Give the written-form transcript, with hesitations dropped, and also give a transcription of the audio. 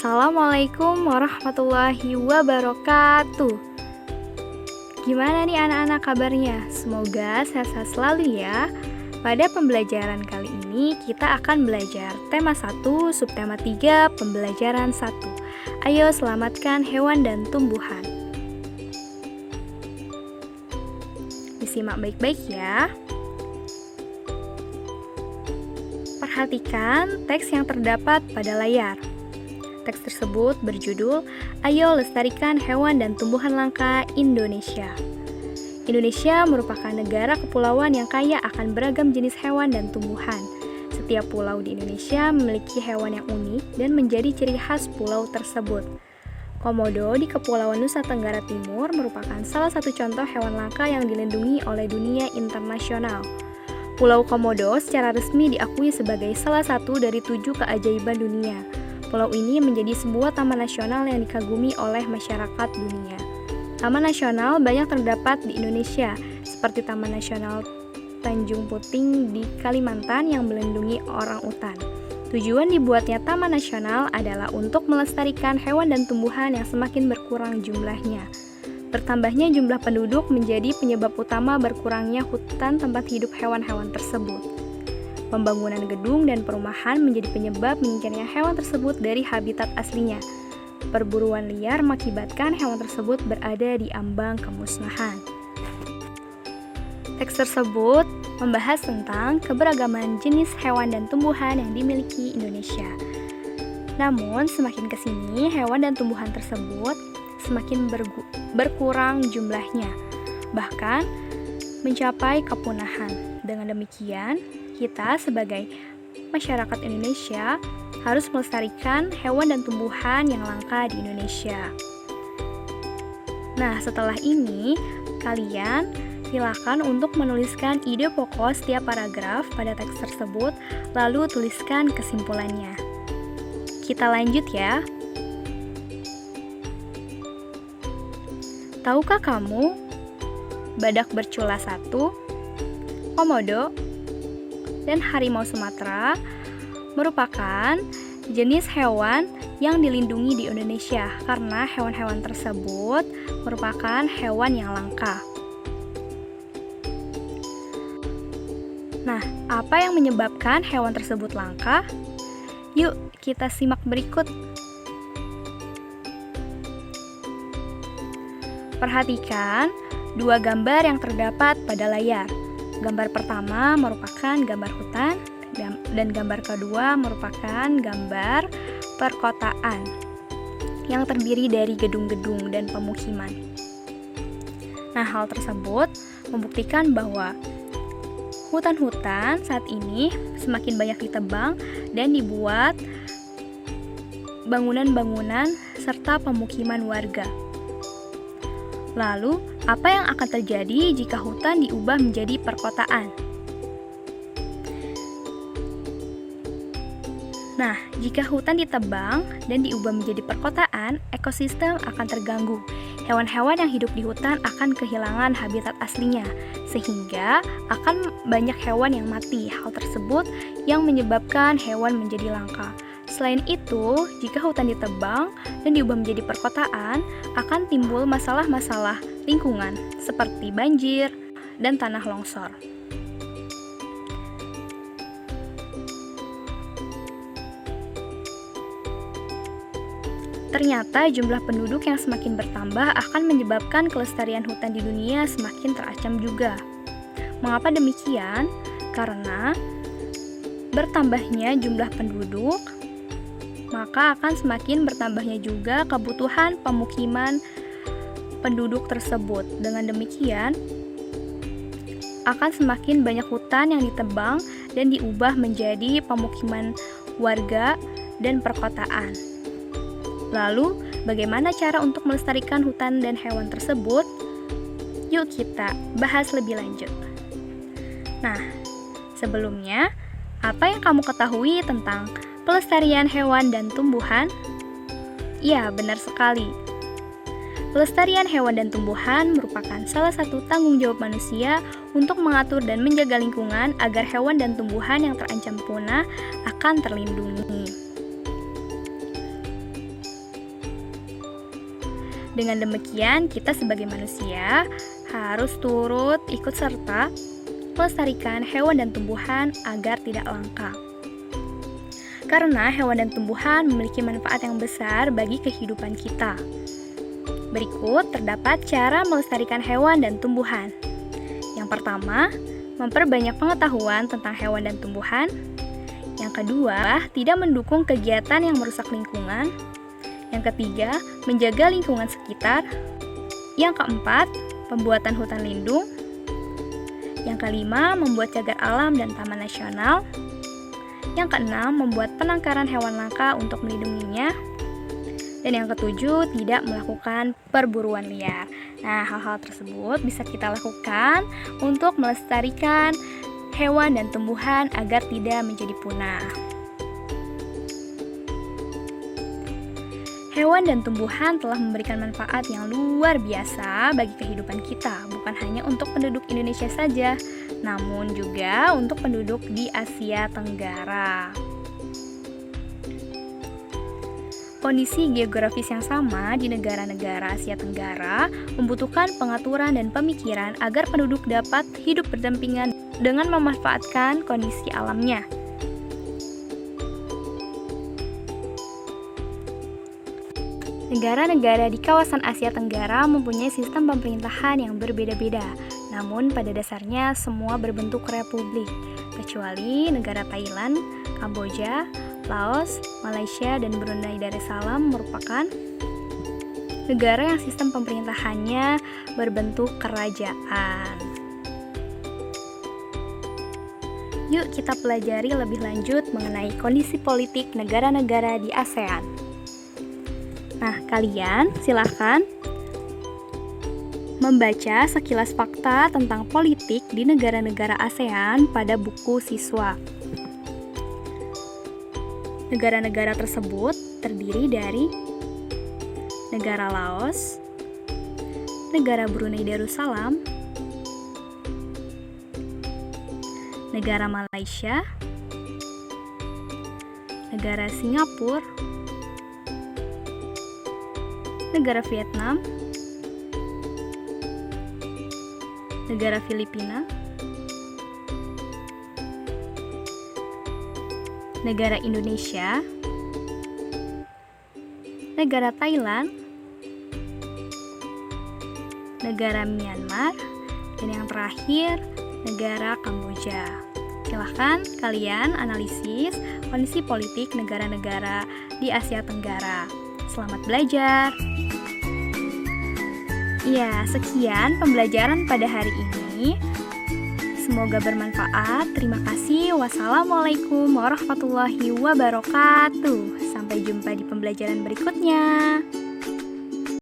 Assalamualaikum warahmatullahi wabarakatuh. Gimana nih anak-anak kabarnya? Semoga sehat-sehat selalu ya. Pada pembelajaran kali ini kita akan belajar tema 1, subtema 3, pembelajaran 1. Ayo selamatkan hewan dan tumbuhan. Disimak baik-baik ya. Perhatikan teks yang terdapat pada layar. Teks tersebut berjudul Ayo Lestarikan Hewan dan Tumbuhan Langka Indonesia. Indonesia merupakan negara kepulauan yang kaya akan beragam jenis hewan dan tumbuhan. Setiap pulau di Indonesia memiliki hewan yang unik dan menjadi ciri khas pulau tersebut. Komodo di Kepulauan Nusa Tenggara Timur merupakan salah satu contoh hewan langka yang dilindungi oleh dunia internasional. Pulau Komodo secara resmi diakui sebagai salah satu dari 7 keajaiban dunia. Pulau ini menjadi sebuah taman nasional yang dikagumi oleh masyarakat dunia. Taman nasional banyak terdapat di Indonesia, seperti Taman Nasional Tanjung Puting di Kalimantan yang melindungi orang-utan. Tujuan dibuatnya taman nasional adalah untuk melestarikan hewan dan tumbuhan yang semakin berkurang jumlahnya. Bertambahnya jumlah penduduk menjadi penyebab utama berkurangnya hutan tempat hidup hewan-hewan tersebut. Pembangunan gedung dan perumahan menjadi penyebab menyingkirnya hewan tersebut dari habitat aslinya. Perburuan liar mengakibatkan hewan tersebut berada di ambang kemusnahan. Teks tersebut membahas tentang keberagaman jenis hewan dan tumbuhan yang dimiliki Indonesia. Namun, semakin ke sini, hewan dan tumbuhan tersebut semakin berkurang jumlahnya, bahkan mencapai kepunahan. Dengan demikian, kita sebagai masyarakat Indonesia harus melestarikan hewan dan tumbuhan yang langka di Indonesia. Nah, setelah ini, kalian silakan untuk menuliskan ide pokok setiap paragraf pada teks tersebut, lalu tuliskan kesimpulannya. Kita lanjut ya. Tahukah kamu, badak bercula 1, komodo, dan harimau Sumatera merupakan jenis hewan yang dilindungi di Indonesia karena hewan-hewan tersebut merupakan hewan yang langka. Nah, apa yang menyebabkan hewan tersebut langka? Yuk, kita simak berikut. Perhatikan dua gambar yang terdapat pada layar. Gambar pertama merupakan gambar hutan dan gambar kedua merupakan gambar perkotaan yang terdiri dari gedung-gedung dan pemukiman. Nah, hal tersebut membuktikan bahwa hutan-hutan saat ini semakin banyak ditebang dan dibuat bangunan-bangunan serta pemukiman warga. Lalu, apa yang akan terjadi jika hutan diubah menjadi perkotaan? Nah, jika hutan ditebang dan diubah menjadi perkotaan, ekosistem akan terganggu. Hewan-hewan yang hidup di hutan akan kehilangan habitat aslinya, sehingga akan banyak hewan yang mati. Hal tersebut yang menyebabkan hewan menjadi langka. Selain itu, jika hutan ditebang dan diubah menjadi perkotaan, akan timbul masalah-masalah lingkungan seperti banjir dan tanah longsor. Ternyata jumlah penduduk yang semakin bertambah akan menyebabkan kelestarian hutan di dunia semakin terancam juga. Mengapa demikian? Karena bertambahnya jumlah penduduk, maka akan semakin bertambahnya juga kebutuhan pemukiman penduduk tersebut. Dengan demikian, akan semakin banyak hutan yang ditebang dan diubah menjadi pemukiman warga dan perkotaan. Lalu, bagaimana cara untuk melestarikan hutan dan hewan tersebut? Yuk kita bahas lebih lanjut. Nah, sebelumnya, apa yang kamu ketahui tentang pelestarian hewan dan tumbuhan? Ya, benar sekali. Pelestarian hewan dan tumbuhan merupakan salah satu tanggung jawab manusia untuk mengatur dan menjaga lingkungan agar hewan dan tumbuhan yang terancam punah akan terlindungi. Dengan demikian, kita sebagai manusia harus turut ikut serta melestarikan hewan dan tumbuhan agar tidak langka. Karena hewan dan tumbuhan memiliki manfaat yang besar bagi kehidupan kita. Berikut terdapat cara melestarikan hewan dan tumbuhan. Yang pertama, memperbanyak pengetahuan tentang hewan dan tumbuhan. Yang kedua, tidak mendukung kegiatan yang merusak lingkungan. Yang ketiga, menjaga lingkungan sekitar. Yang keempat, pembuatan hutan lindung. Yang kelima, membuat cagar alam dan taman nasional. Yang keenam, membuat penangkaran hewan langka untuk melindunginya. Dan yang ketujuh, tidak melakukan perburuan liar. Nah, hal-hal tersebut bisa kita lakukan untuk melestarikan hewan dan tumbuhan agar tidak menjadi punah. Hewan dan tumbuhan telah memberikan manfaat yang luar biasa bagi kehidupan kita, bukan hanya untuk penduduk Indonesia saja, namun juga untuk penduduk di Asia Tenggara. Kondisi geografis yang sama di negara-negara Asia Tenggara membutuhkan pengaturan dan pemikiran agar penduduk dapat hidup berdampingan dengan memanfaatkan kondisi alamnya. Negara-negara di kawasan Asia Tenggara mempunyai sistem pemerintahan yang berbeda-beda, namun pada dasarnya semua berbentuk republik, kecuali negara Thailand, Kamboja, Laos, Malaysia, dan Brunei Darussalam merupakan negara yang sistem pemerintahannya berbentuk kerajaan. Yuk kita pelajari lebih lanjut mengenai kondisi politik negara-negara di ASEAN. Nah, kalian silahkan membaca sekilas fakta tentang politik di negara-negara ASEAN pada buku siswa. Negara-negara tersebut terdiri dari negara Laos, negara Brunei Darussalam, negara Malaysia, negara Singapura, negara Vietnam, negara Filipina, negara Indonesia, negara Thailand, negara Myanmar, dan yang terakhir, negara Kamboja. Silahkan kalian analisis kondisi politik negara-negara di Asia Tenggara. Selamat belajar! Ya, sekian pembelajaran pada hari ini. Semoga bermanfaat. Terima kasih. Wassalamualaikum warahmatullahi wabarakatuh. Sampai jumpa di pembelajaran berikutnya.